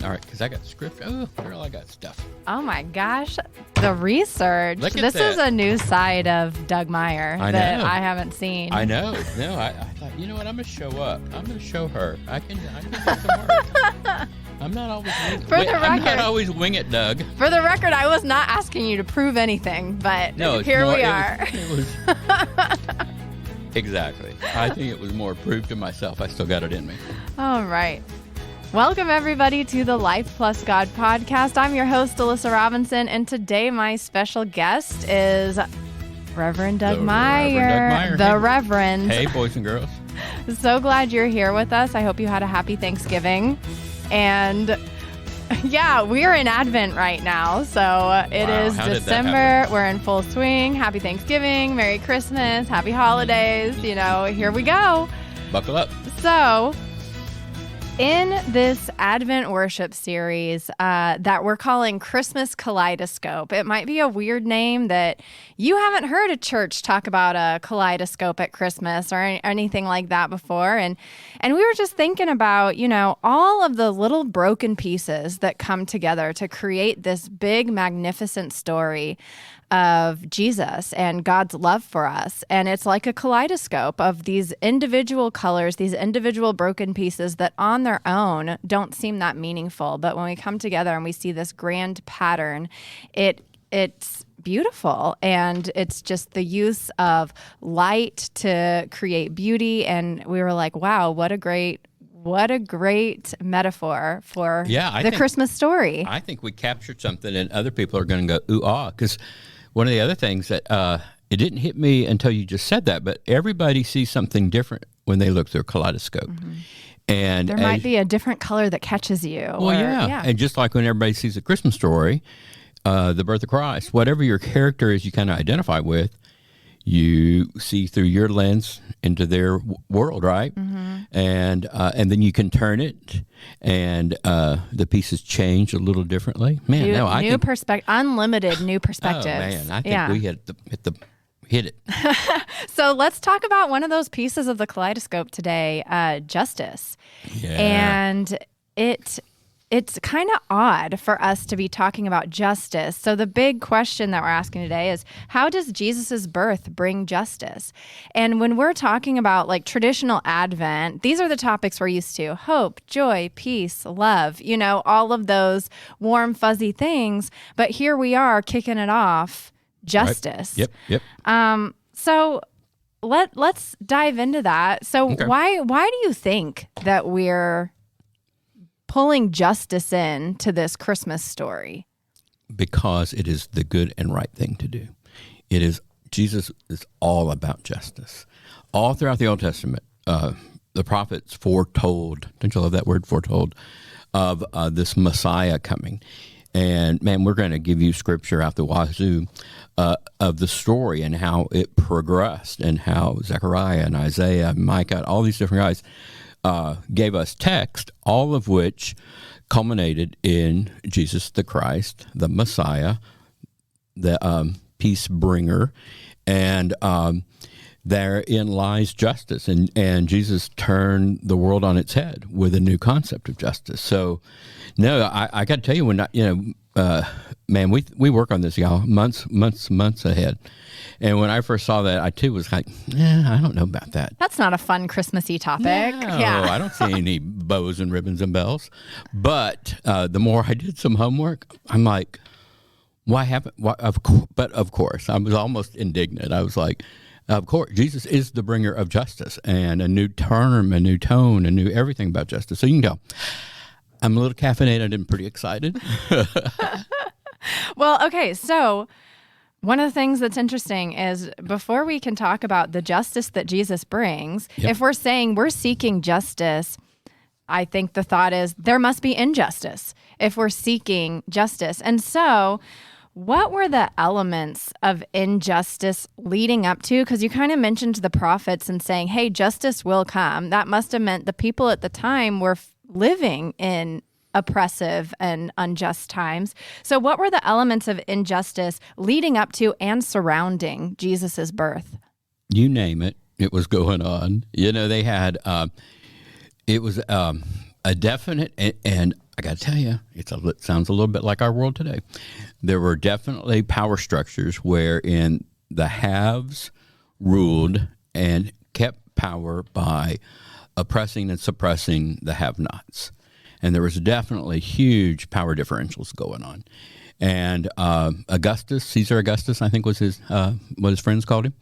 All right, because I got script. Oh, girl, I got stuff. Oh my gosh, the research. Look at This that. is a new side of Doug Meyer that know. I haven't seen. I know. No, I thought, you know what? I'm going to show up. I'm going to show her. I can do some work. I'm not always I'm not always wing it, Doug. For the record, I was not asking you to prove anything, but No, here we are. It was exactly. I think it was more proof to myself. I still got it in me. All right. Welcome, everybody, to the Life Plus God podcast. I'm your host, Alyssa Robinson, and today my special guest is Reverend Doug Meyer. The Reverend. Hey, boys and girls. So glad you're here with us. I hope you had a happy Thanksgiving. And yeah, we're in Advent right now. So it is December. We're in full swing. Happy Thanksgiving. Merry Christmas. Happy holidays. You know, here we go. Buckle up. So in this Advent worship series that we're calling Christmas Kaleidoscope, it might be a weird name that you haven't heard a church talk about a kaleidoscope at Christmas or anything like that before. And we were just thinking about, you know, all of the little broken pieces that come together to create this big, magnificent story of Jesus and God's love for us. And it's like a kaleidoscope of these individual colors, these individual broken pieces that on their own don't seem that meaningful. But when we come together and we see this grand pattern, it's beautiful. And it's just the use of light to create beauty. And we were like, wow, what a great metaphor for the Christmas story. I think we captured something and other people are going to go, ooh, ah, because one of the other things that it didn't hit me until you just said that, but everybody sees something different when they look through a kaleidoscope. Mm-hmm. And there might be a different color that catches you. Well, And just like when everybody sees a Christmas story, the birth of Christ, whatever your character is you kind of identify with, you see through your lens into their world, right? Mm-hmm. And then you can turn it, and the pieces change a little differently. Man, unlimited new perspectives. Oh man, I think we hit it. So let's talk about one of those pieces of the kaleidoscope today, justice. Yeah. And it's kind of odd for us to be talking about justice. So the big question that we're asking today is, how does Jesus's birth bring justice? And when we're talking about like traditional Advent, these are the topics we're used to: hope, joy, peace, love, you know, all of those warm, fuzzy things. But here we are kicking it off, justice. Right. Yep. So let's dive into that. So why do you think that we're pulling justice in to this Christmas story? Because it is the good and right thing to do. Jesus is all about justice. All throughout the Old Testament, the prophets foretold, don't you love that word, foretold, of this Messiah coming. And man, we're going to give you scripture out the wazoo of the story and how it progressed and how Zechariah and Isaiah and Micah, all these different guys, gave us text, all of which culminated in Jesus the Christ, the Messiah, the peace bringer, and therein lies justice. And Jesus turned the world on its head with a new concept of justice. So, no, I got to tell you, man, we work on this, y'all, months ahead. And when I first saw that, I too was like, I don't know about that. That's not a fun Christmassy topic. No, I don't see any bows and ribbons and bells. But the more I did some homework, I'm like, why haven't? But of course, I was almost indignant. I was like, of course, Jesus is the bringer of justice, and a new term, a new tone, a new everything about justice. So you can tell, I'm a little caffeinated and pretty excited. Well, okay, so one of the things that's interesting is before we can talk about the justice that Jesus brings, if we're saying we're seeking justice, I think the thought is there must be injustice if we're seeking justice. And so what were the elements of injustice leading up to? Because you kind of mentioned the prophets and saying, hey, justice will come. That must have meant the people at the time were living in oppressive and unjust times. So what were the elements of injustice leading up to and surrounding Jesus's birth? You name it, it was going on. You know, they had, it was a definite and I got to tell you, it sounds a little bit like our world today. There were definitely power structures wherein the haves ruled and kept power by oppressing and suppressing the have-nots. And there was definitely huge power differentials going on. And Caesar Augustus, I think was what his friends called him.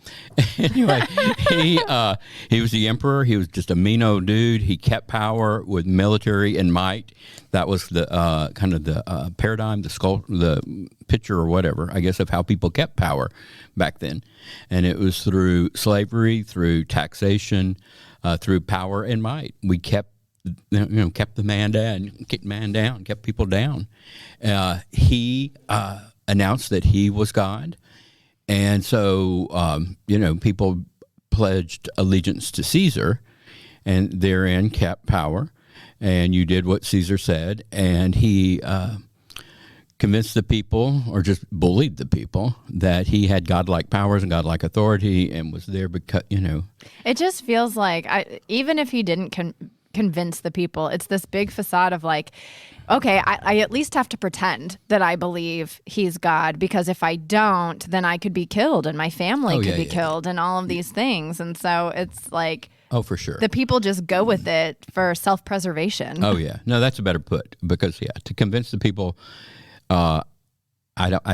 Anyway, he was the emperor. He was just a mean old dude. He kept power with military and might. That was the kind of the paradigm, the picture or whatever, I guess, of how people kept power back then. And it was through slavery, through taxation, through power and might. We kept the man down, kept people down. He announced that he was God. And so, people pledged allegiance to Caesar and therein kept power. And you did what Caesar said. And he convinced the people, or just bullied the people, that he had godlike powers and godlike authority and was there because, It just feels like, even if he didn't convince the people, it's this big facade of like, okay, I at least have to pretend that I believe he's God, because if I don't, then I could be killed and my family could be killed and all of these things. And so it's like, oh, for sure, the people just go with it for self-preservation. Oh yeah, no, that's a better put, because to convince the people, I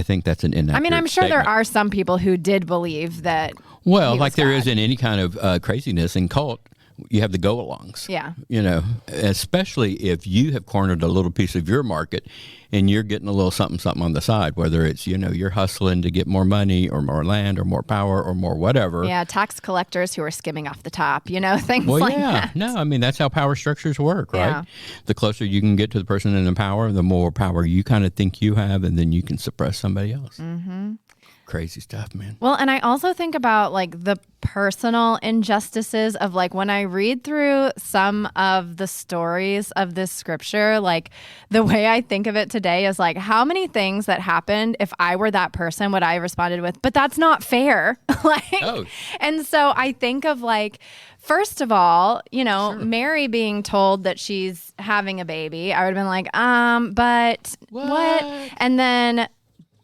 think that's an inaccurate. I mean, I'm sure statement. there are some people who did believe that. Well, he like was there God. is in any kind of craziness and cult. You have the go-alongs. Yeah. Especially if you have cornered a little piece of your market and you're getting a little something on the side, whether it's, you're hustling to get more money or more land or more power or more whatever. Yeah, tax collectors who are skimming off the top, things well, like yeah. that. No, I mean, that's how power structures work, right? Yeah. The closer you can get to the person in the power, the more power you kind of think you have, and then you can suppress somebody else. Mm-hmm. Crazy stuff, man. Well, and I also think about like the personal injustices of like when I read through some of the stories of this scripture, like the way I think of it today is like, how many things that happened if I were that person would I have responded with, but that's not fair. And so I think of like, first of all, sure. Mary being told that she's having a baby, I would have been like, but what? And then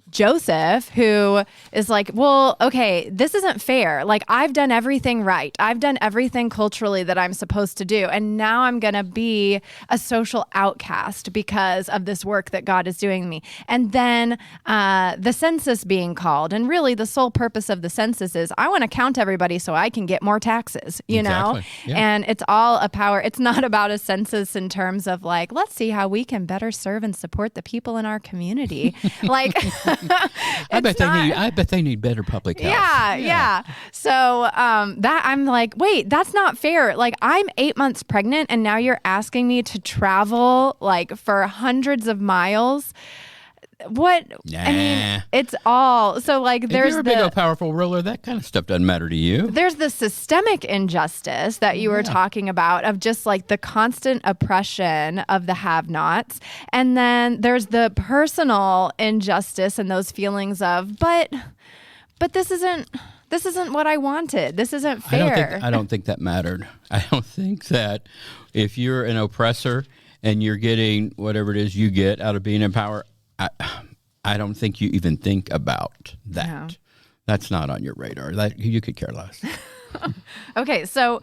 Joseph, who is like, well, okay, this isn't fair. Like, I've done everything right. I've done everything culturally that I'm supposed to do. And now I'm going to be a social outcast because of this work that God is doing me. And then the census being called. And really, the sole purpose of the census is I want to count everybody so I can get more taxes, know? Yeah. And it's all a power. It's not about a census in terms of like, let's see how we can better serve and support the people in our community. Like... I bet they need better public health. Yeah. So that I'm like, wait, that's not fair. Like, I'm 8 months pregnant, and now you're asking me to travel like for hundreds of miles. What? Nah. I mean, it's all so like. There's if you're a big old powerful ruler, that kind of stuff doesn't matter to you. There's the systemic injustice that you were talking about of just like the constant oppression of the have-nots, and then there's the personal injustice and those feelings of, but this isn't what I wanted. This isn't fair. I don't think that mattered. I don't think that if you're an oppressor and you're getting whatever it is you get out of being in power, I don't think you even think about that. No. That's not on your radar. That you could care less. Okay, so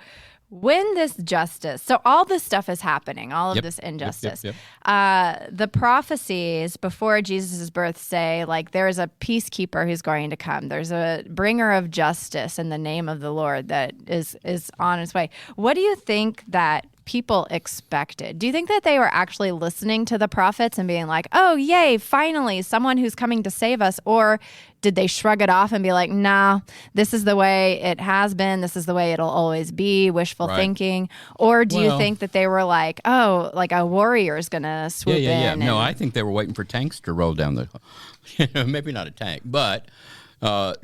when this justice, so all this stuff is happening, all of this injustice, the prophecies before Jesus' birth say, like, there's a peacekeeper who's going to come. There's a bringer of justice in the name of the Lord that is on his way. What do you think that people expected? Do you think that they were actually listening to the prophets and being like, oh, yay, finally, someone who's coming to save us? Or did they shrug it off and be like, nah, this is the way it has been. This is the way it'll always be, wishful thinking? Or do you think that they were like, oh, like a warrior is going to swoop in? Yeah. No, I think they were waiting for tanks to roll down the, maybe not a tank, but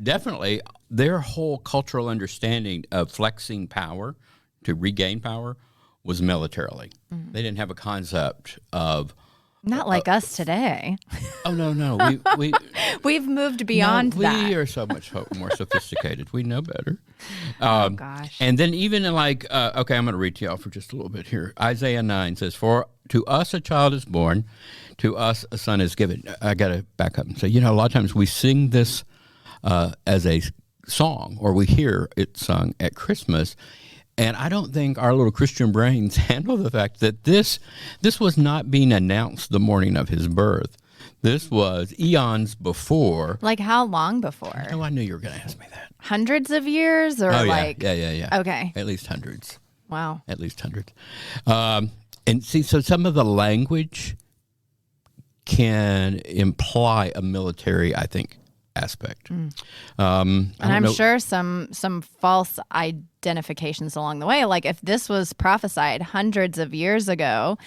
definitely their whole cultural understanding of flexing power to regain power was militarily. Mm-hmm. They didn't have a concept of... Not like us today. Oh, no. We've moved beyond that. We are so much more sophisticated. We know better. Oh, gosh. And then even in like, okay, I'm going to read to y'all for just a little bit here. Isaiah 9 says, For to us a child is born, to us a son is given. I got to back up and say, a lot of times we sing this as a song, or we hear it sung at Christmas, and I don't think our little Christian brains handle the fact that this was not being announced the morning of his birth. This was eons before. Like how long before? Oh, I knew you were going to ask me that. Hundreds of years, or Yeah. Okay. At least hundreds. Wow. At least hundreds. And see, so some of the language can imply a military, I think, aspect. And I'm sure some false identifications along the way. Like if this was prophesied hundreds of years ago,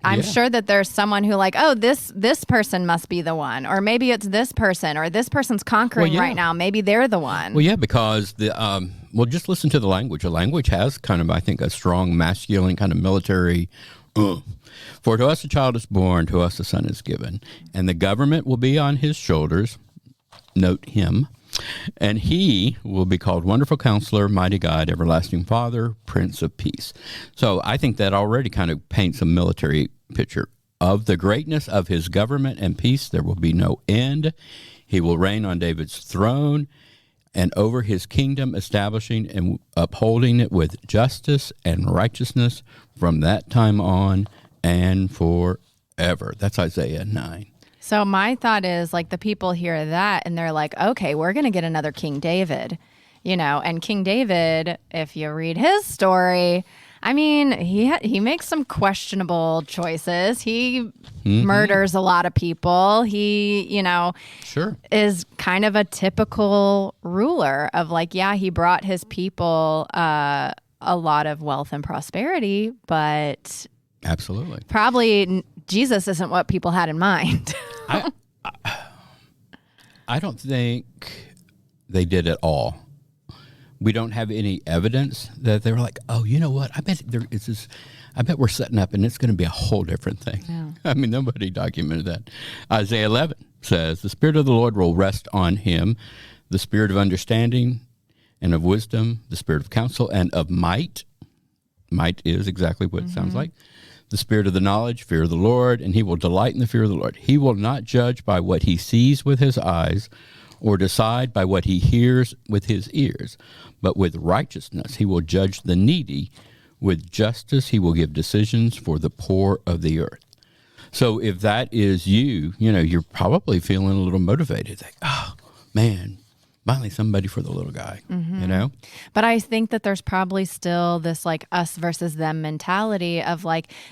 I'm sure that there's someone who this person must be the one, or maybe it's this person, or this person's conquering right now. Maybe they're the one. Well, yeah, because just listen to the language. The language has kind of, I think, a strong masculine kind of military. For to us a child is born, to us a son is given, and the government will be on his shoulders. Note him. And he will be called Wonderful Counselor, Mighty God, Everlasting Father, Prince of Peace. So I think that already kind of paints a military picture. Of the greatness of his government and peace, there will be no end. He will reign on David's throne and over his kingdom, establishing and upholding it with justice and righteousness from that time on and forever. That's Isaiah 9. So my thought is, like, the people hear that and they're like, okay, we're going to get another King David, and King David, if you read his story, I mean, he makes some questionable choices. He murders a lot of people. He, sure, is kind of a typical ruler of he brought his people a lot of wealth and prosperity, but absolutely, probably Jesus isn't what people had in mind. I don't think they did at all. We don't have any evidence that they were like, oh, you know what? I bet I bet we're setting up and it's going to be a whole different thing. Yeah. I mean, nobody documented that. Isaiah 11 says, the Spirit of the Lord will rest on him, the Spirit of understanding and of wisdom, the Spirit of counsel and of might. Might is exactly what it sounds like. The spirit of the knowledge, fear of the Lord, and he will delight in the fear of the Lord. He will not judge by what he sees with his eyes or decide by what he hears with his ears, but with righteousness he will judge the needy. With justice he will give decisions for the poor of the earth. So if that is you're probably feeling a little motivated. Like, oh, man, finally somebody for the little guy, But I think that there's probably still this us versus them mentality of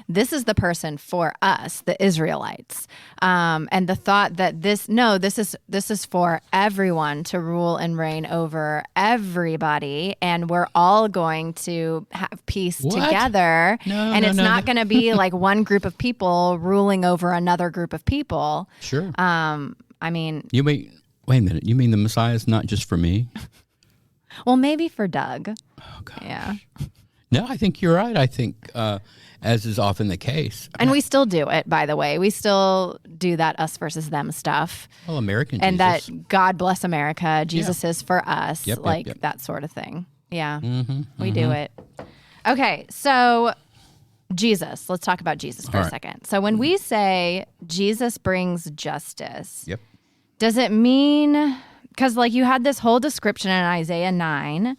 this is the person for us, the Israelites. And the thought that this is for everyone to rule and reign over everybody. And we're all going to have peace together. It's not going to be one group of people ruling over another group of people. Sure. I mean, wait a minute. You mean the Messiah is not just for me? Well, maybe for Doug. Oh, gosh. Yeah. No, I think you're right. I think, as is often the case. And we still do it, by the way. We still do that us versus them stuff. Well, American and Jesus. That God bless America. Jesus is for us. Yep. That sort of thing. Yeah. We do it. Okay. So Jesus. Let's talk about Jesus for a second. So when we say Jesus brings justice. Yep. Does it mean, because you had this whole description in Isaiah 9,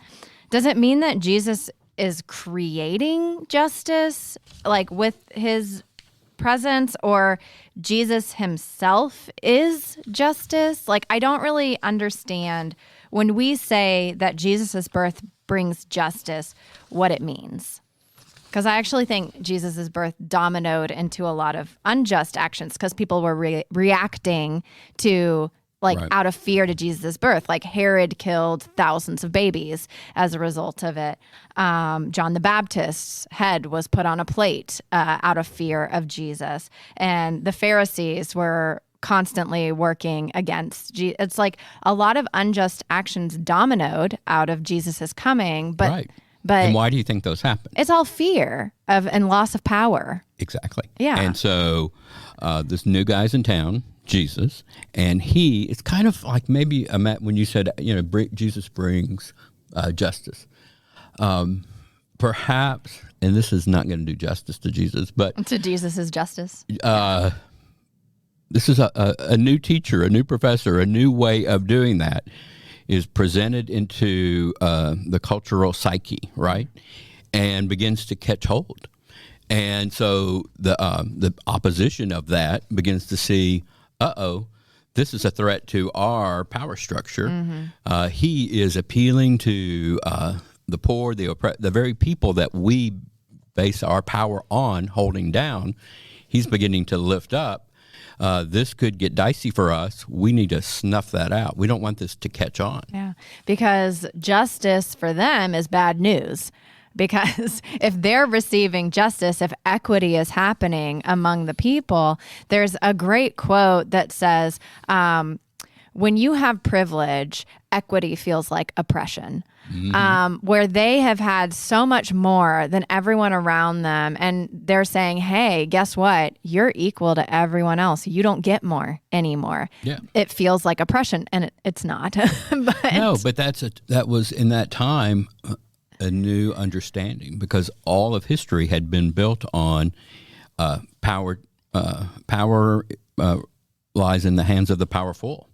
does it mean that Jesus is creating justice, with his presence, or Jesus himself is justice? I don't really understand when we say that Jesus' birth brings justice, what it means. Because I actually think Jesus' birth dominoed into a lot of unjust actions because people were reacting to, out of fear to Jesus' birth. Herod killed thousands of babies as a result of it. John the Baptist's head was put on a plate out of fear of Jesus. And the Pharisees were constantly working against Jesus. It's a lot of unjust actions dominoed out of Jesus' coming. But right. And why do you think those happen? It's all fear and loss of power. Exactly. Yeah. And so this new guy's in town, Jesus, and it's kind of like maybe when you said, Jesus brings justice. perhaps, and this is not going to do justice to Jesus, but To Jesus' justice. this is a new teacher, a new professor, a new way of doing that is presented into the cultural psyche, right? And begins to catch hold. And so the opposition of that begins to see, this is a threat to our power structure. He is appealing to the poor, the very people that we base our power on holding down. He's beginning to lift up. This could get dicey for us. We need to snuff that out. We don't want this to catch on. Yeah, because justice for them is bad news. Because if they're receiving justice, if equity is happening among the people, there's a great quote that says, when you have privilege, equity feels like oppression. Where they have had so much more than everyone around them. And they're saying, hey, guess what? You're equal to everyone else. You don't get more anymore. Yeah. It feels like oppression, and it's not. No, but that was in that time a new understanding, because all of history had been built on power. Power lies in the hands of the powerful,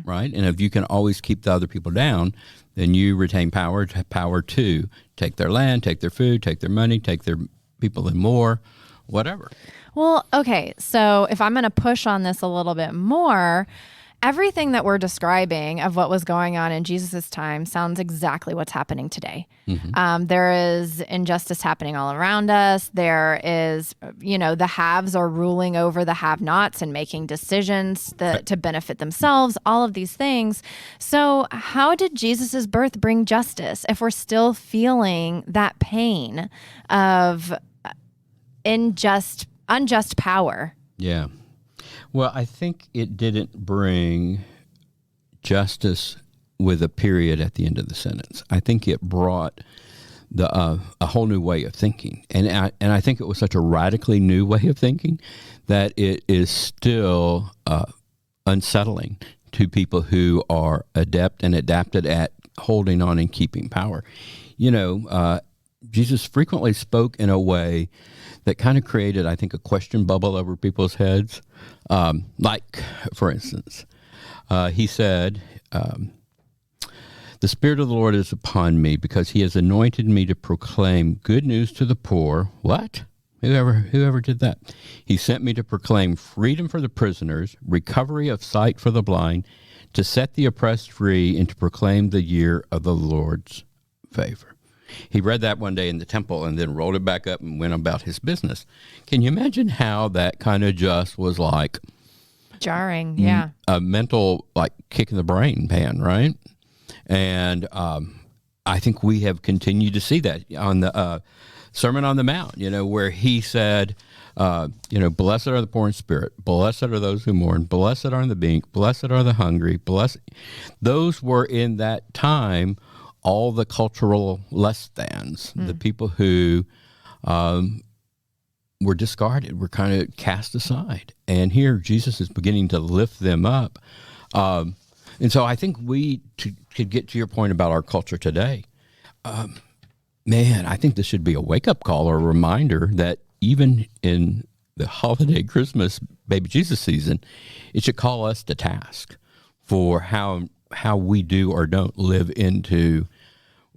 right? And if you can always keep the other people down, then you retain power to take their land, take their food, take their money, take their people and more, whatever. Well, okay. So if I'm going to push on this a little bit more, everything that we're describing of what was going on in Jesus' time sounds exactly what's happening today. There is injustice happening all around us. There is, the haves are ruling over the have-nots and making decisions to benefit themselves, all of these things. So how did Jesus' birth bring justice if we're still feeling that pain of unjust power? Yeah. Well, I think it didn't bring justice with a period at the end of the sentence. I think it brought a whole new way of thinking, and I think it was such a radically new way of thinking that it is still unsettling to people who are adept and adapted at holding on and keeping power. Jesus frequently spoke in a way that kind of created, I think, a question bubble over people's heads. Like, for instance, he said, the Spirit of the Lord is upon me because he has anointed me to proclaim good news to the poor. What? Whoever did that? He sent me to proclaim freedom for the prisoners, recovery of sight for the blind, to set the oppressed free, and to proclaim the year of the Lord's favor. He read that one day in the temple and then rolled it back up and went about his business. Can you imagine how that kind of just was like jarring? Yeah. A mental, like, kick in the brain pan, right? And I think we have continued to see that on the Sermon on the Mount, where he said, blessed are the poor in spirit, blessed are those who mourn, blessed are the meek, blessed are the hungry, blessed. Those were in that time all the cultural less thans, the people who were discarded, were kind of cast aside. And here Jesus is beginning to lift them up. And so I think we could get to your point about our culture today. I think this should be a wake-up call or a reminder that even in the holiday Christmas baby Jesus season, it should call us to task for how we do or don't live into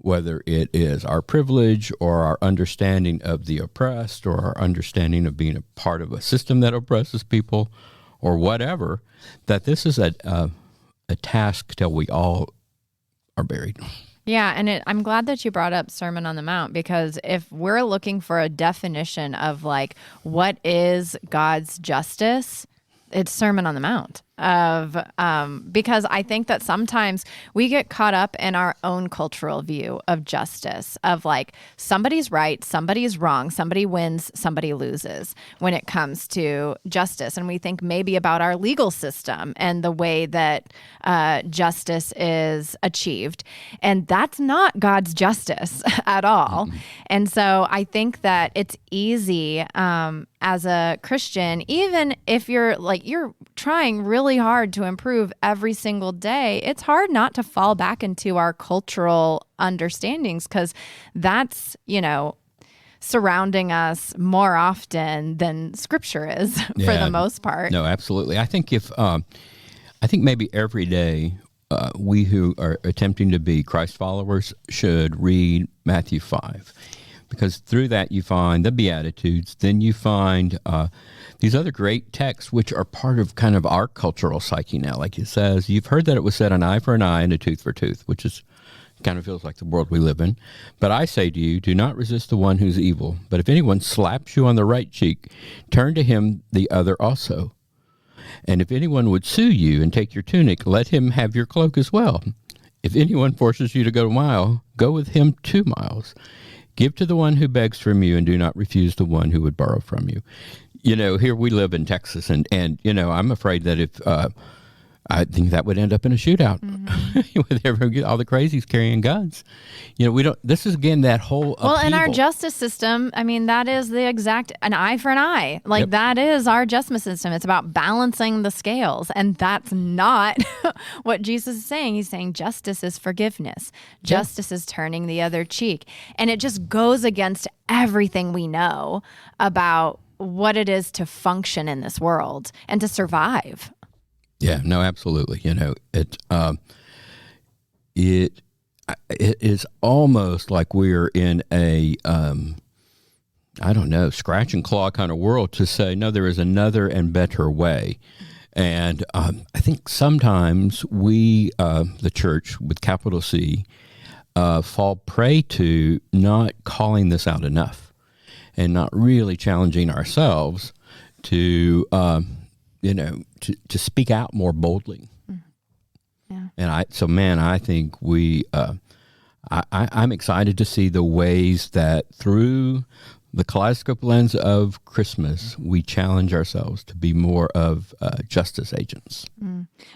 whether it is our privilege or our understanding of the oppressed or our understanding of being a part of a system that oppresses people or whatever, that this is a task till we all are buried. Yeah, and I'm glad that you brought up Sermon on the Mount, because if we're looking for a definition of like what is God's justice, it's Sermon on the Mount. Because I think that sometimes we get caught up in our own cultural view of justice, of like somebody's right, somebody's wrong, somebody wins, somebody loses when it comes to justice. And we think maybe about our legal system and the way that justice is achieved. And that's not God's justice at all. Mm-hmm. And so I think that it's easy as a Christian, even if you're trying really hard to improve every single day, it's hard not to fall back into our cultural understandings, because that's, surrounding us more often than Scripture is for Yeah. the most part. No, absolutely. I think I think maybe every day we who are attempting to be Christ followers should read Matthew 5, because through that you find the Beatitudes, then you find these other great texts which are part of kind of our cultural psyche now. Like it says, you've heard that it was said, an eye for an eye and a tooth for a tooth, which is kind of feels like the world we live in. But I say to you, do not resist the one who's evil. But if anyone slaps you on the right cheek, turn to him the other also. And if anyone would sue you and take your tunic, let him have your cloak as well. If anyone forces you to go a mile, go with him 2 miles. Give to the one who begs from you, and do not refuse the one who would borrow from you. You know, here we live in Texas, and you know, I'm afraid that if I think that would end up in a shootout with all the crazies carrying guns. You know, we don't. This is again that whole upheaval. Well, in our justice system, I mean, that is the exact an eye for an eye. Like Yep. that is our justice system. It's about balancing the scales, and that's not what Jesus is saying. He's saying justice is forgiveness. Justice is turning the other cheek, and it just goes against everything we know about what it is to function in this world and to survive. Yeah, no, absolutely. You know, it is almost like we're in a I don't know, scratch and claw kind of world to say, no, there is another and better way. And I think sometimes we, the church with capital C, fall prey to not calling this out enough and not really challenging ourselves to to speak out more boldly. Yeah. And I think I'm excited to see the ways that through the kaleidoscope lens of Christmas, we challenge ourselves to be more of justice agents.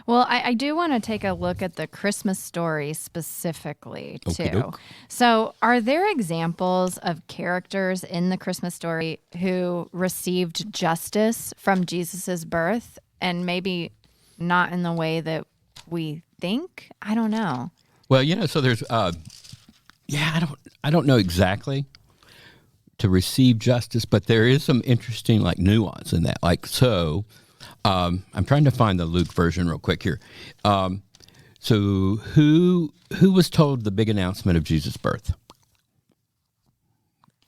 Well, I do want to take a look at the Christmas story specifically, too. Okey-doke. So, are there examples of characters in the Christmas story who received justice from Jesus's birth, and maybe not in the way that we think? I don't know. Well, you know, so there's, I don't know exactly to receive justice, but there is some interesting like nuance in that. Like, so I'm trying to find the Luke version real quick here. So who was told the big announcement of Jesus' birth?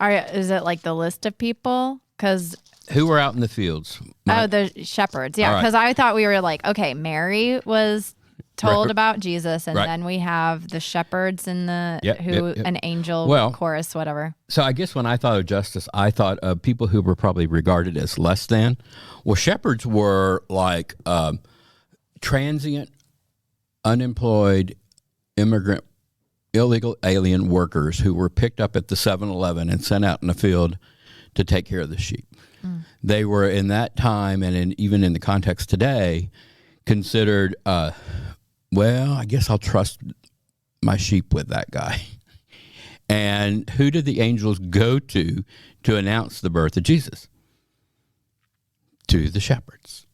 Is it like the list of people? Because Who were out in the fields? the shepherds. Yeah, All right. because I thought we were like, okay, Mary was told Right. about Jesus, and Right. then we have the shepherds and the Yep, yep. an angel Well- chorus, whatever. So I guess when I thought of justice, I thought of people who were probably regarded as less than. Well, shepherds were like transient, unemployed, immigrant, illegal alien workers who were picked up at the 7-Eleven and sent out in the field to take care of the sheep. They were in that time, and even in the context today, considered, well, I guess I'll trust my sheep with that guy. And who did the angels go to announce the birth of Jesus? To the shepherds.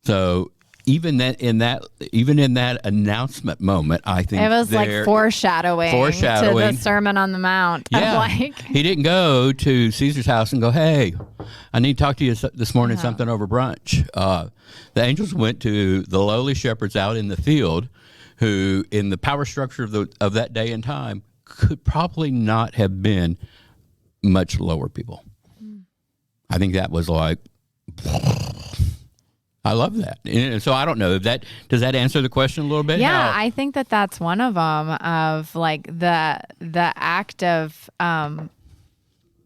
So even in that announcement moment, I think It was like foreshadowing to the Sermon on the Mount. Yeah, I'm like, he didn't go to Caesar's house and go, "Hey, I need to talk to you this morning, No. something over brunch." The angels went to the lowly shepherds out in the field, who, in the power structure of that day and time, could probably not have been much lower people. I think that was like, I love that. And so I don't know if does that answer the question a little bit? yeah, How- I think that's one of them, of like the act of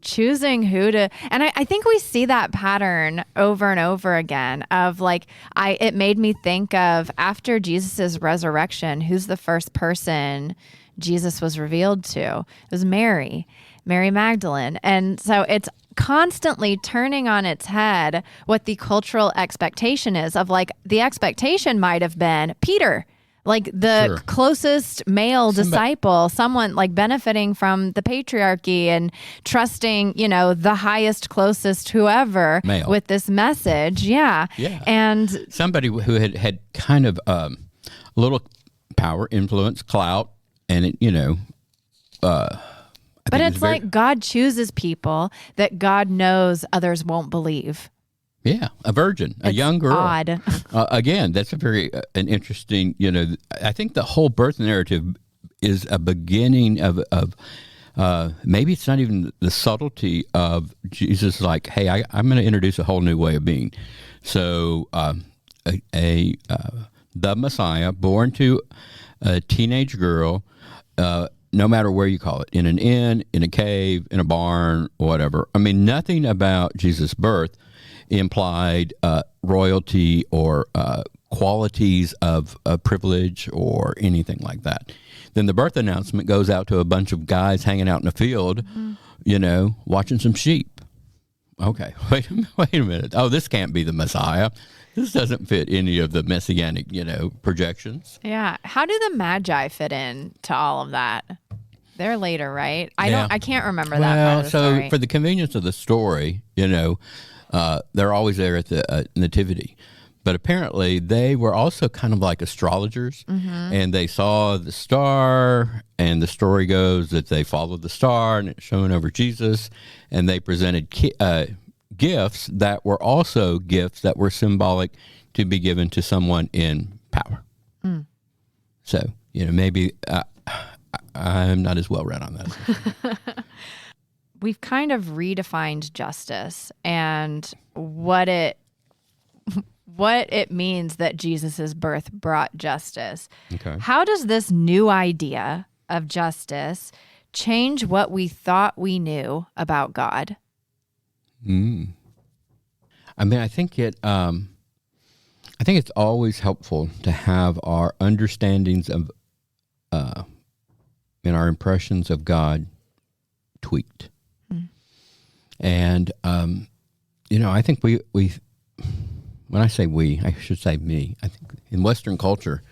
choosing who to, and I think we see that pattern over and over again of like, it made me think of after Jesus's resurrection, who's the first person Jesus was revealed to? It was Mary Magdalene. And so it's constantly turning on its head what the cultural expectation is of, like, the expectation might have been Peter, like the Sure. closest male disciple, someone like benefiting from the patriarchy and trusting, the highest, closest, whoever Male. with this message. Yeah. Yeah. And somebody who had kind of a little power, influence, clout, and But it's like God chooses people that God knows others won't believe. Yeah, a virgin, a young girl. Odd. Again, that's a very an interesting. I think the whole birth narrative is a beginning of maybe it's not even the subtlety of Jesus. Like, hey, I'm going to introduce a whole new way of being. So, the Messiah, born to a teenage girl. No matter where you call it, in an inn, in a cave, in a barn, whatever. I mean, nothing about Jesus' birth implied royalty or qualities of privilege or anything like that. Then the birth announcement goes out to a bunch of guys hanging out in a field, watching some sheep. Okay, wait a minute. Oh, this can't be the Messiah. This doesn't fit any of the messianic, projections. Yeah. How do the Magi fit in to all of that? They're later, right? I can't remember that part of the story. So for the convenience of the story, they're always there at the nativity. But apparently they were also kind of like astrologers, and they saw the star, and the story goes that they followed the star, and it's showing over Jesus, and they presented gifts that were also gifts that were symbolic to be given to someone in power. So, maybe I'm not as well read on that. We've kind of redefined justice and what it means that Jesus's birth brought justice. Okay. How does this new idea of justice change what we thought we knew about God? I mean, I think it's always helpful to have our understandings of, and our impressions of God tweaked. And, I think we, when I say we, I should say me. I think in Western culture,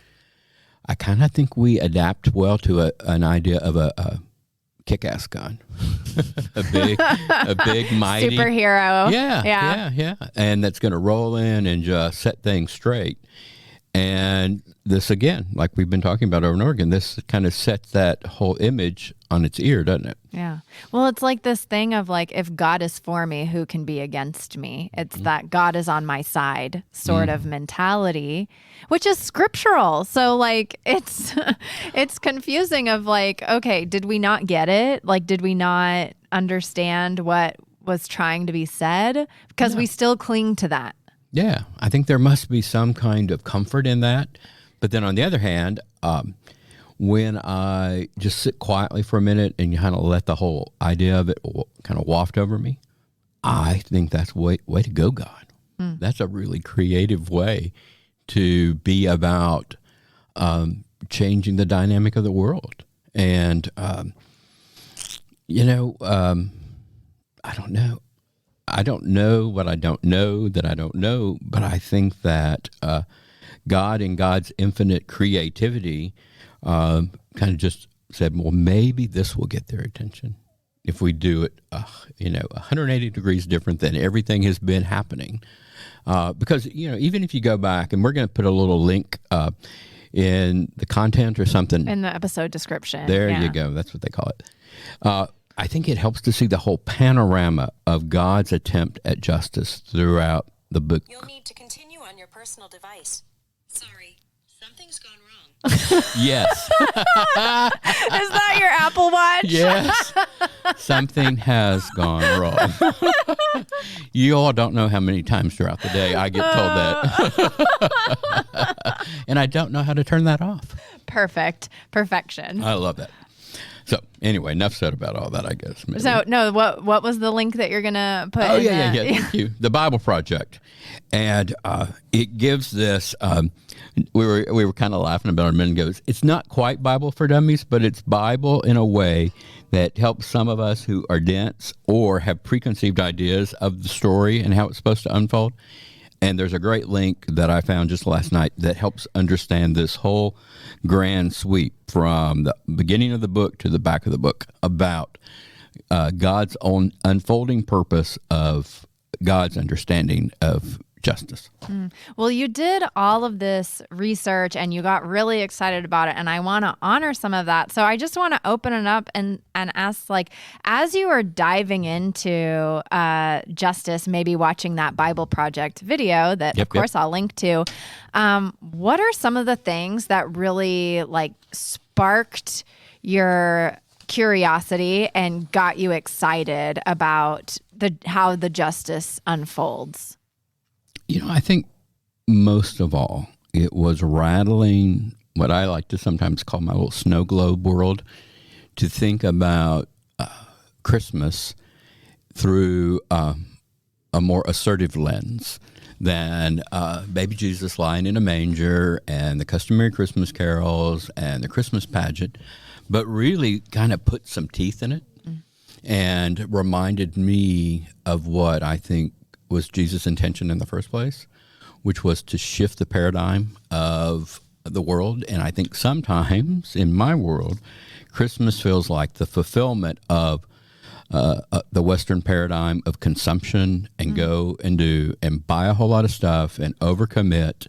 I kind of think we adapt well to an idea of a kick-ass God, a big, mighty superhero. Yeah. And that's going to roll in and just set things straight. And this, again, like we've been talking about over and over again, this kind of sets that whole image on its ear, doesn't it? Yeah. Well, it's like this thing of like, if God is for me, who can be against me? It's that God is on my side sort of mentality, which is scriptural. So like, it's confusing of like, okay, did we not get it? Like, did we not understand what was trying to be said? Because we still cling to that. Yeah, I think there must be some kind of comfort in that. But then on the other hand, when I just sit quietly for a minute and you kind of let the whole idea of it kind of waft over me, I think that's way to go, God. That's a really creative way to be about changing the dynamic of the world. And, I don't know. I don't know what I don't know that I don't know, but I think that God and God's infinite creativity kind of just said, well, maybe this will get their attention if we do it, 180 degrees different than everything has been happening. Because, even if you go back, and we're going to put a little link in the content or something. In the episode description. There you go. That's what they call it. I think it helps to see the whole panorama of God's attempt at justice throughout the book. You'll need to continue on your personal device. Sorry, something's gone wrong. Yes. Is that your Apple Watch? Yes. Something has gone wrong. You all don't know how many times throughout the day I get told that. And I don't know how to turn that off. Perfection. I love that. So anyway, enough said about all that, I guess. Maybe. So no, what was the link that you're gonna put? Oh yeah. Thank you. The Bible Project, and it gives this. We were kind of laughing about it a minute ago. It's not quite Bible for Dummies, but it's Bible in a way that helps some of us who are dense or have preconceived ideas of the story and how it's supposed to unfold. And there's a great link that I found just last night that helps understand this whole grand sweep from the beginning of the book to the back of the book about God's own unfolding purpose of God's understanding of justice. Well, you did all of this research and you got really excited about it, and I want to honor some of that. So I just want to open it up and ask, like, as you were diving into justice, maybe watching that Bible Project video that, of course, I'll link to, what are some of the things that really, like, sparked your curiosity and got you excited about how the justice unfolds? I think most of all, it was rattling what I like to sometimes call my little snow globe world, to think about Christmas through a more assertive lens than baby Jesus lying in a manger and the customary Christmas carols and the Christmas pageant, but really kind of put some teeth in it and reminded me of what I think was Jesus' intention in the first place, which was to shift the paradigm of the world. And I think sometimes in my world, Christmas feels like the fulfillment of the Western paradigm of consumption and go and do and buy a whole lot of stuff and overcommit.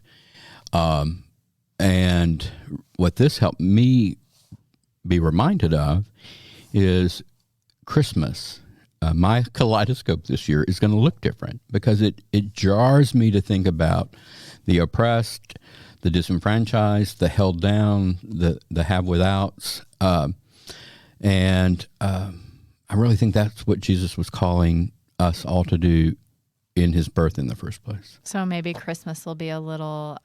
And what this helped me be reminded of is Christmas. My kaleidoscope this year is going to look different because it jars me to think about the oppressed, the disenfranchised, the held down, the have-withouts. And I really think that's what Jesus was calling us all to do in his birth in the first place. So maybe Christmas will be a little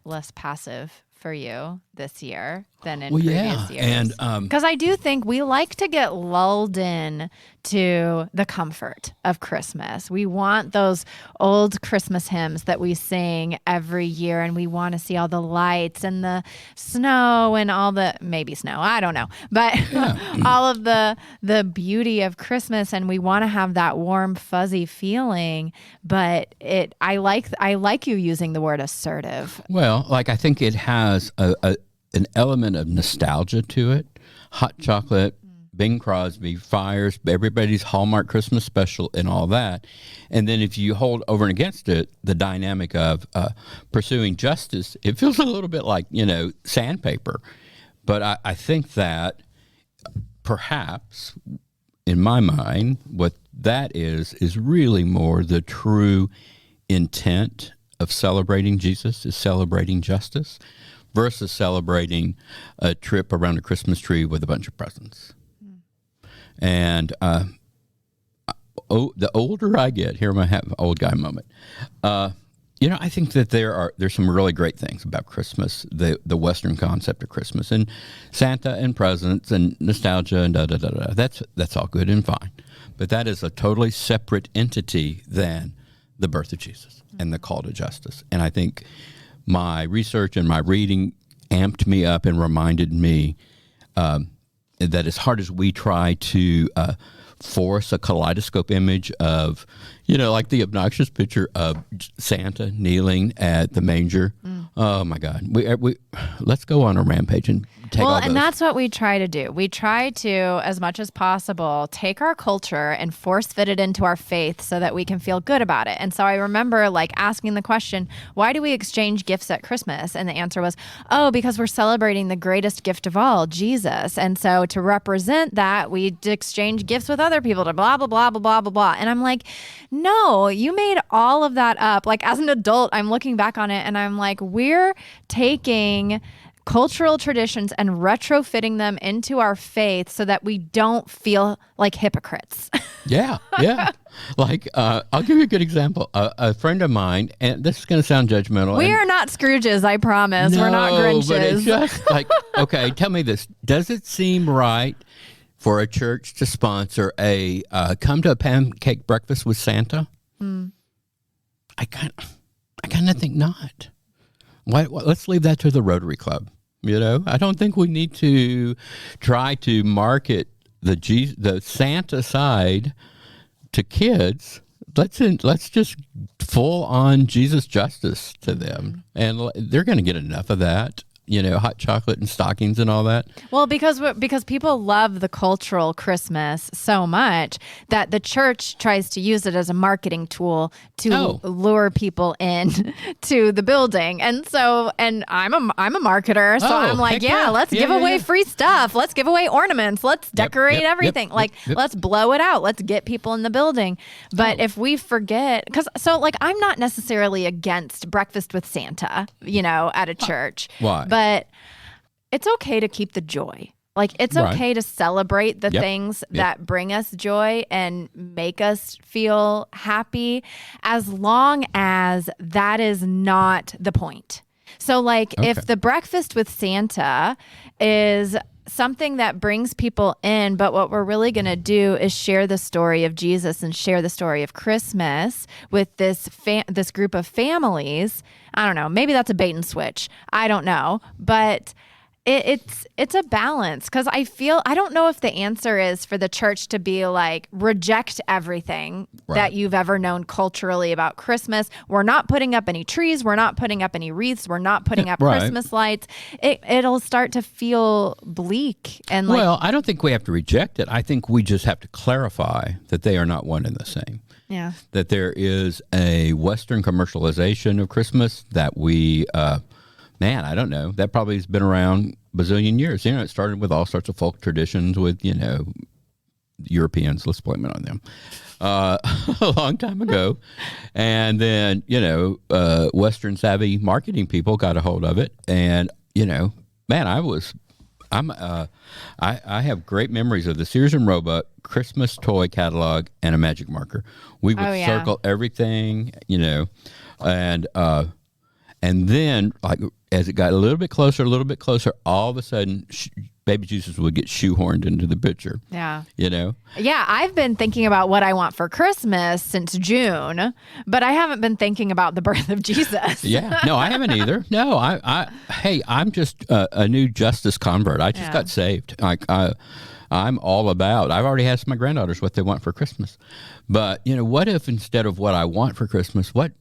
less passive for you this year than in previous years. And because I do think we like to get lulled in to the comfort of Christmas. We want those old Christmas hymns that we sing every year, and we want to see all the lights and the snow and all the, maybe snow, I don't know, but all of the beauty of Christmas, and we want to have that warm, fuzzy feeling. But I like you using the word assertive. Well, like, I think it has an element of nostalgia to it. Hot chocolate, Bing Crosby, fires, everybody's Hallmark Christmas special and all that. And then if you hold over and against it, the dynamic of pursuing justice, it feels a little bit like, sandpaper. But I think that perhaps, in my mind, what that is really more the true intent of celebrating Jesus, is celebrating justice versus celebrating a trip around a Christmas tree with a bunch of presents. And the older I get, here I have an old guy moment. I think that there's some really great things about Christmas, the Western concept of Christmas, and Santa and presents and nostalgia and da-da-da-da. That's all good and fine. But that is a totally separate entity than the birth of Jesus and the call to justice. And I think my research and my reading amped me up and reminded me that as hard as we try to force a kaleidoscope image of, like the obnoxious picture of Santa kneeling at the manger. Oh my God, we let's go on a rampage and take all those. And that's what we try to do. We try to, as much as possible, take our culture and force fit it into our faith so that we can feel good about it. And so I remember asking the question, why do we exchange gifts at Christmas? And the answer was, because we're celebrating the greatest gift of all, Jesus. And so to represent that, we exchange gifts with other people to blah, blah, blah, blah, blah, blah, blah. And I'm like, no, you made all of that up. As an adult, I'm looking back on it and I'm like, we're taking cultural traditions and retrofitting them into our faith so that we don't feel like hypocrites. Yeah. I'll give you a good example. A friend of mine, and this is going to sound judgmental. We are not Scrooges, I promise. No, we're not Grinches. But it's just okay, tell me this. Does it seem right for a church to sponsor a come to a pancake breakfast with Santa? I kind of think not. Let's leave that to the Rotary Club. I don't think we need to try to market the Santa side to kids. Let's just full on Jesus justice to them, and they're going to get enough of that. hot chocolate and stockings and all that. Well, because people love the cultural Christmas so much that the church tries to use it as a marketing tool to lure people in to the building. And I'm a marketer, so I'm like, let's give away free stuff. Let's give away ornaments. Let's decorate everything. Let's blow it out. Let's get people in the building. But if we forget, I'm not necessarily against breakfast with Santa, at a church. Why? But it's okay to keep the joy. It's okay to celebrate the things that bring us joy and make us feel happy, as long as that is not the point. So if the breakfast with Santa is something that brings people in, but what we're really going to do is share the story of Jesus and share the story of Christmas with this group of families. I don't know. Maybe that's a bait and switch. I don't know. But it's a balance, because I don't know if the answer is for the church to be reject everything that you've ever known culturally about Christmas. We're not putting up any trees. We're not putting up any wreaths. We're not putting up Christmas lights. It'll start to feel bleak. And well, I don't think we have to reject it. I think we just have to clarify that they are not one and the same. Yeah. That there is a Western commercialization of Christmas that we... I don't know. That probably has been around a bazillion years. It started with all sorts of folk traditions with, Europeans, let's blame it on them, a long time ago. And then, Western savvy marketing people got a hold of it. And, I have great memories of the Sears and Roebuck Christmas toy catalog and a magic marker. We would circle everything, and then, as it got a little bit closer, all of a sudden, baby Jesus would get shoehorned into the picture. Yeah. Yeah, I've been thinking about what I want for Christmas since June, but I haven't been thinking about the birth of Jesus. Yeah. No, I haven't either. No, I'm just a new justice convert. I just got saved. I'm all about, I've already asked my granddaughters what they want for Christmas. But, what if instead of what I want for Christmas, what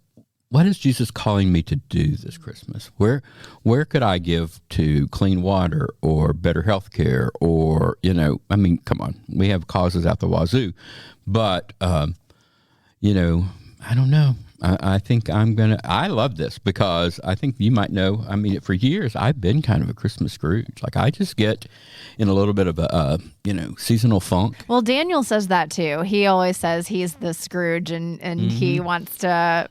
is Jesus calling me to do this Christmas? Where could I give to clean water or better health care or, come on, we have causes out the wazoo. But, I don't know. I think I love this because I think you might know, for years I've been kind of a Christmas Scrooge. I just get in a little bit of a, seasonal funk. Well, Daniel says that too. He always says he's the Scrooge and he wants to,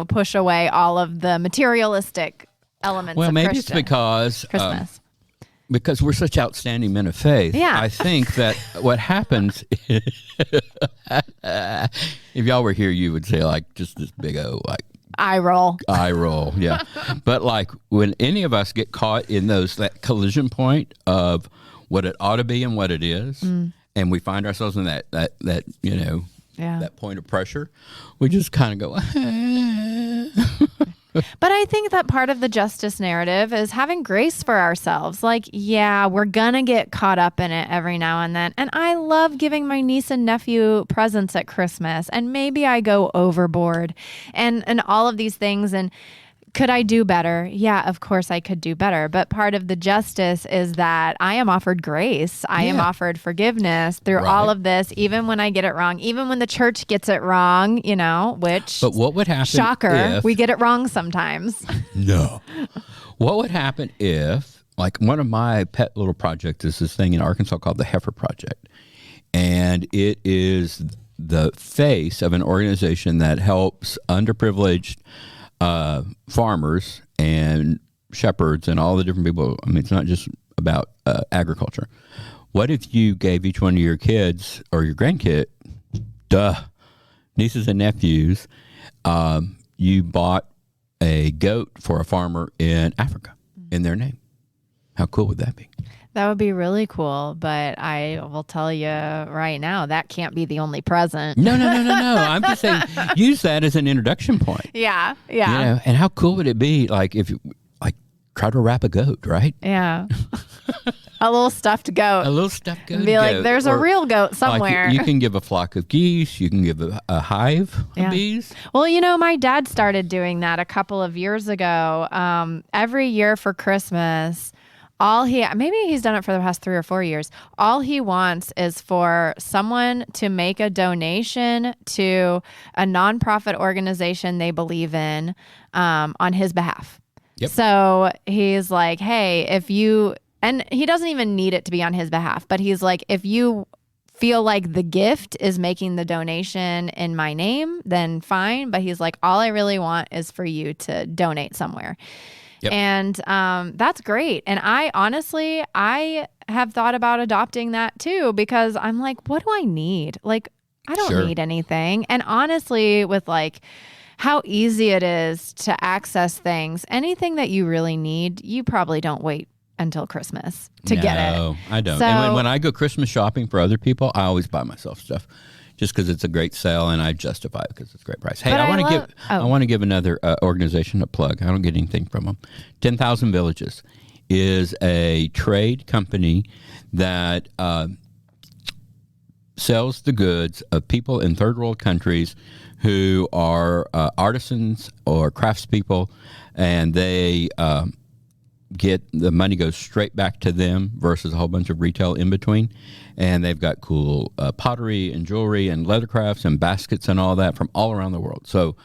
push away all of the materialistic elements of maybe it's because Christmas. Because we're such outstanding men of faith. Yeah. I think that what happens, if y'all were here, you would say just this big eye roll. Yeah. But when any of us get caught in that collision point of what it ought to be and what it is, and we find ourselves in that that point of pressure, we just kind of go, But I think that part of the justice narrative is having grace for ourselves. We're going to get caught up in it every now and then. And I love giving my niece and nephew presents at Christmas. And maybe I go overboard and all of these things. And could I do better? Yeah, of course I could do better. But part of the justice is that I am offered grace. I am offered forgiveness through all of this, even when I get it wrong, even when the church gets it wrong, which... But what would happen shocker, we get it wrong sometimes. No. What would happen if, one of my pet little projects is this thing in Arkansas called the Heifer Project. And it is the face of an organization that helps underprivileged farmers and shepherds and all the different people. It's not just about agriculture. What if you gave each one of your kids or your grandkid, nieces and nephews, you bought a goat for a farmer in Africa in their name? How cool would that be? That would be really cool, but I will tell you right now, that can't be the only present. No. I'm just saying, use that as an introduction point. Yeah. And how cool would it be, if you try to wrap a goat, right? Yeah. A little stuffed goat. A little stuffed goat. And be like, there's a real goat somewhere. Like you can give a flock of geese. You can give a hive of bees. Well, my dad started doing that a couple of years ago. Every year for Christmas, maybe he's done it for the past 3 or 4 years. All he wants is for someone to make a donation to a nonprofit organization they believe in on his behalf. Yep. So he's like, hey, and he doesn't even need it to be on his behalf, but he's like, if you feel like the gift is making the donation in my name, then fine. But he's like, all I really want is for you to donate somewhere. Yep. And that's great. And I have thought about adopting that too, because I'm like, what do I need? Like, I don't need anything. And honestly, with like how easy it is to access things, anything that you really need, you probably don't wait until Christmas to get it. No, I don't. So, and when I go Christmas shopping for other people, I always buy myself stuff just because it's a great sale and I justify it because it's a great price. Hey, I want to give another organization a plug. I don't get anything from them. 10,000 Villages is a trade company that sells the goods of people in third world countries who are artisans or craftspeople, and they the money goes straight back to them versus a whole bunch of retail in between. And they've got cool pottery and jewelry and leather crafts and baskets and all that from all around the world. So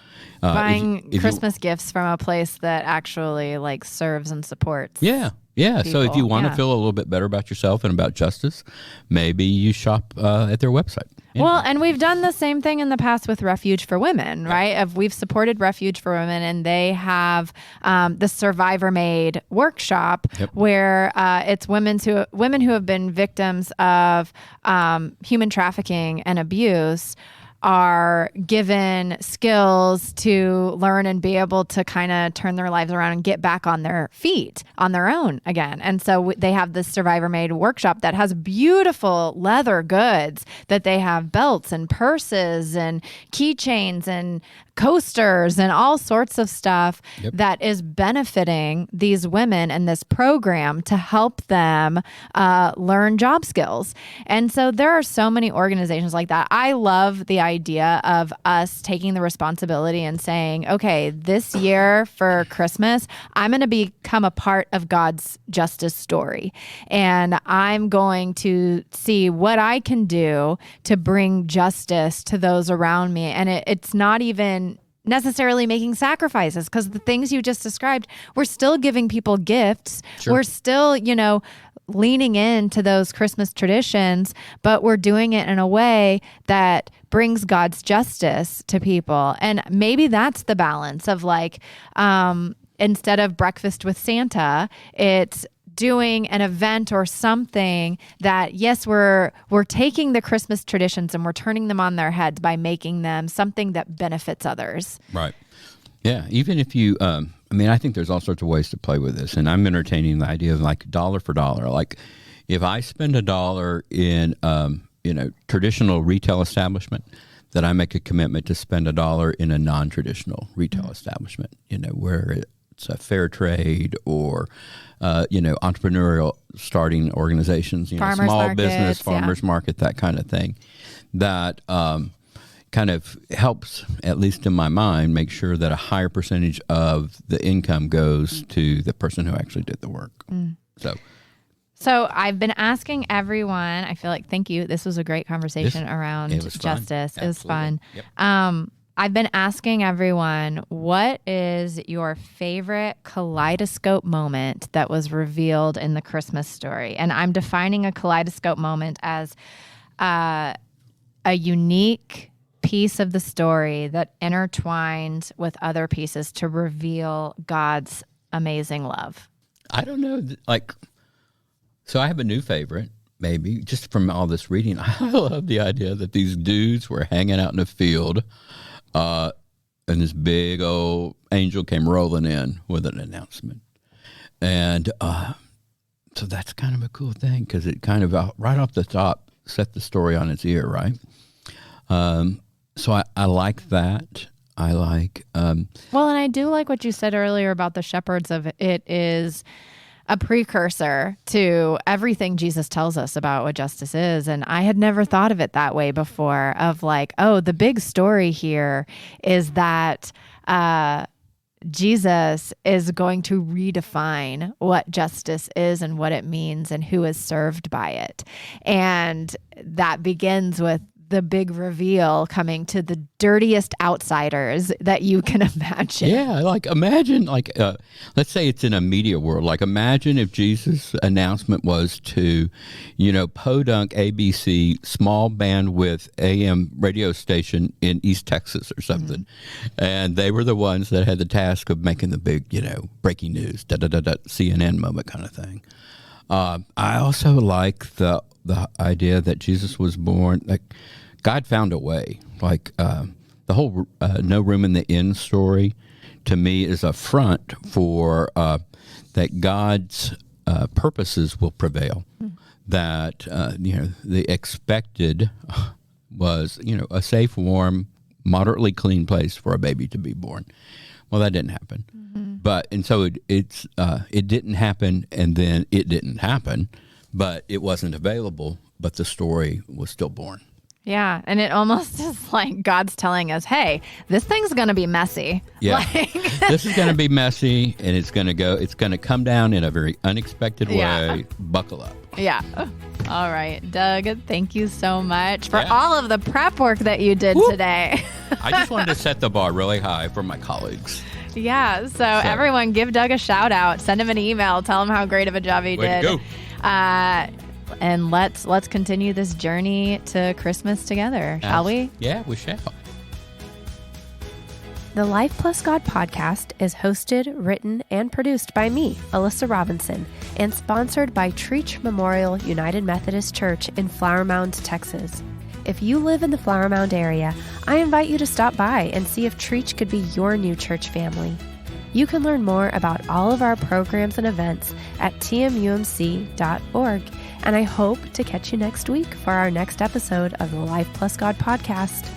buying Christmas gifts from a place that actually like serves and supports. Yeah. People. So if you want to feel a little bit better about yourself and about justice, maybe you shop at their website. Anyway. Well, and we've done the same thing in the past with Refuge for Women, right? We've supported Refuge for Women, and they have the Survivor Made workshop where it's women who have been victims of human trafficking and abuse are given skills to learn and be able to kind of turn their lives around and get back on their feet on their own again. And so they have this Survivor Made workshop that has beautiful leather goods, that they have belts and purses and keychains and coasters and all sorts of stuff that is benefiting these women in this program to help them learn job skills. And so there are so many organizations like that. I love the idea of us taking the responsibility and saying, okay, this year for Christmas, I'm going to become a part of God's justice story. And I'm going to see what I can do to bring justice to those around me. And it's not even necessarily making sacrifices, because the things you just described, we're still giving people gifts. Sure. We're still, leaning into those Christmas traditions, but we're doing it in a way that brings God's justice to people. And maybe that's the balance of like, instead of breakfast with Santa, it's doing an event or something that, yes, we're taking the Christmas traditions and we're turning them on their heads by making them something that benefits others. Right. Yeah. Even if you, I think there's all sorts of ways to play with this, and I'm entertaining the idea of like dollar for dollar. Like if I spend $1 in, traditional retail establishment, that I make a commitment to spend $1 in a non-traditional retail establishment, where it's a fair trade or, entrepreneurial starting organizations, farmers small markets, business, farmers market, that kind of thing, that kind of helps, at least in my mind, make sure that a higher percentage of the income goes to the person who actually did the work. So I've been asking everyone, I feel like, thank you. This was a great conversation around justice. It was fun. Yep. I've been asking everyone, what is your favorite kaleidoscope moment that was revealed in the Christmas story? And I'm defining a kaleidoscope moment as a unique piece of the story that intertwined with other pieces to reveal God's amazing love. I don't know. So I have a new favorite, maybe, just from all this reading. I love the idea that these dudes were hanging out in a field, and this big old angel came rolling in with an announcement. And so that's kind of a cool thing, because it kind of, right off the top, set the story on its ear, right? So I like that. I like... well, and I do like what you said earlier about the shepherds of it is... a precursor to everything Jesus tells us about what justice is. And I had never thought of it that way before, of like, oh, the big story here is that Jesus is going to redefine what justice is and what it means and who is served by it. And that begins with the big reveal coming to the dirtiest outsiders that you can imagine. Yeah, like imagine, like let's say it's in a media world. Like imagine if Jesus' announcement was to, Podunk ABC, small bandwidth AM radio station in East Texas or something, and they were the ones that had the task of making the big, breaking news, CNN moment kind of thing. I also like the idea that Jesus was born, like God found a way. Like the whole No Room in the Inn story, to me, is a front for that God's purposes will prevail. That the expected was a safe, warm, moderately clean place for a baby to be born. Well, that didn't happen. And so it didn't happen, and then it didn't happen, but it wasn't available, but the story was still born. Yeah, and it almost is like God's telling us, hey, this thing's going to be messy. Yeah, this is going to be messy, and it's going to come down in a very unexpected way. Yeah. Buckle up. Yeah. All right, Doug, thank you so much for all of the prep work that you did today. I just wanted to set the bar really high for my colleagues. Yeah, so everyone give Doug a shout out. Send him an email. Tell him how great of a job he did. Way to go. And let's continue this journey to Christmas together, shall we? Yeah, we shall. The Life Plus God podcast is hosted, written, and produced by me, Alyssa Robinson, and sponsored by Treach Memorial United Methodist Church in Flower Mound, Texas. If you live in the Flower Mound area, I invite you to stop by and see if Treach could be your new church family. You can learn more about all of our programs and events at tmumc.org, and I hope to catch you next week for our next episode of the Life Plus God podcast.